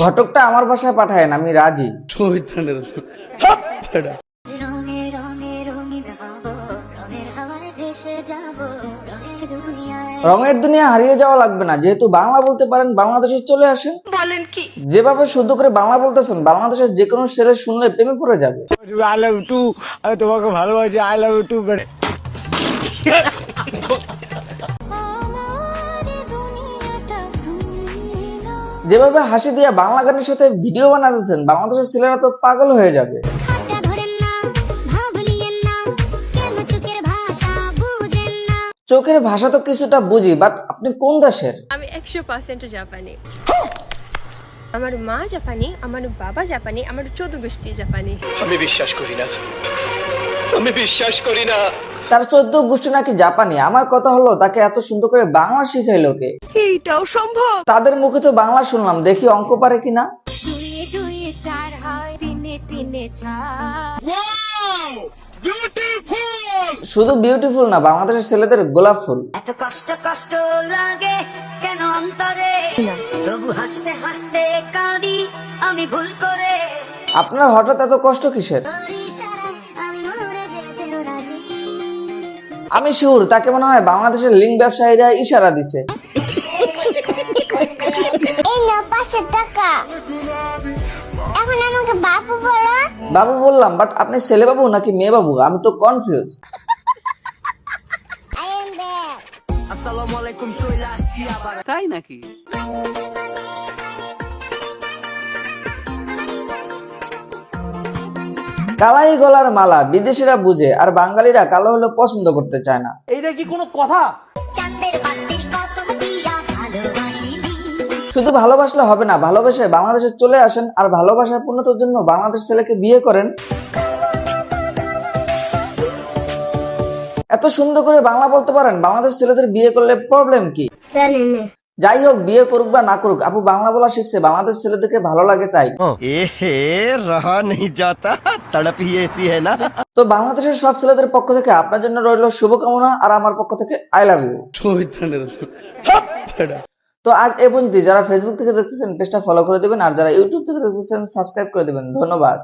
ঘটকটা আমার বাসায় পাঠায়েন, আমি রাজি। রঙের দুনিয়া হারিয়ে যাওয়া লাগবে না, যেহেতু বাংলা বলতে পারেন বাংলাদেশে চলে আসেন। বলেন কি? যেভাবে শুদ্ধ করে বাংলা বলতেছেন, বাংলাদেশের যে কোনো ছেলে শুনলে প্রেমে পড়ে যাবে। আই লাভ ইউ টু, আমি তোমাকে ভালোবাসি, আই লাভ ইউ টু। যেভাবে হাসি দিয়া বাংলা গানের সাথে ভিডিও বানাতেছেন, বাংলাদেশের ছেলেরা তো পাগল হয়ে যাবে। চোখের ভাষা তো কিছুটা বুঝি, বাট আপনি কোন দেশের? আমি 100% জাপানি। আমার মা জাপানি, আমার বাবা জাপানি, আমার 14 গোষ্ঠী জাপানি। আমি বিশ্বাস করি না। তার 14 গোষ্ঠী নাকি জাপানি। আমার কথা হলো, তাকে এত সুন্দর করে বাংলা শিখাইলো কে? এইটাও সম্ভব? তাদের মুখে তো বাংলা শুনলাম, দেখি অঙ্ক পারে কিনা। দুইয়ে দুইয়ে 4 হয়, তিনে তিনে 4। শুধু বিউটিফুল না, বাংলাদেশের ছেলেদের গোলাপ ফুল। এত কষ্ট কষ্ট লাগে কেন অন্তরে, তবু হাসতে হাসতে কাঁদি আমি ভুল করে। আপনার হঠাৎ এত কষ্ট কিসের? আমি শিওর তাকে মনে হয় বাংলাদেশের লিঙ্ক ব্যবসায়ীরা ইশারা দিছে। এই নাও 500 টাকা। এখন আমাকে বাবু বলো। বাবু বললাম, বাট আপনি ছেলে বাবু নাকি মেয়ে বাবু? আমি তো কনফিউজ। I am back. আসসালামু আলাইকুম, চলে আসছি আবার। তাই নাকি? কালাই গলার মালা বিদেশিরা বুঝে, আর বাঙালিরা কালো হলে পছন্দ করতে চায় না। এইটা কি কোনো কথা? চাঁদের বাতির কসম দিয়া ভালোবাসিনি। শুধু ভালোবাসলে হবে না, ভালোবেসে বাংলাদেশে চলে আসেন, আর ভালোবাসার পূর্ণতার জন্য বাংলাদেশ ছেলেকে বিয়ে করেন। এত সুন্দর করে বাংলা বলতে পারেন, বাংলাদেশ ছেলেদের বিয়ে করলে প্রবলেম কি? জানি না। যাই হোক, বিয়ে করুক বা না করুক, আপু বাংলা বলা শিখছে, বাংলাদেশ ছেলেদেরকে ভালো লাগে তাই। रहा नहीं जाता, तड़प ही ऐसी है ना। তো বাংলাদেশের সব ছেলেদের পক্ষ থেকে আপনার জন্য রইল শুভকামনা, আর আমার পক্ষ থেকে আই লাভ ইউ। তো আজ এ পর্যন্ত। যারা ফেসবুক থেকে দেখতেছেন পেজটা ফলো করে দিবেন, আর যারা ইউটিউব থেকে দেখতেছেন সাবস্ক্রাইব করে দিবেন। ধন্যবাদ।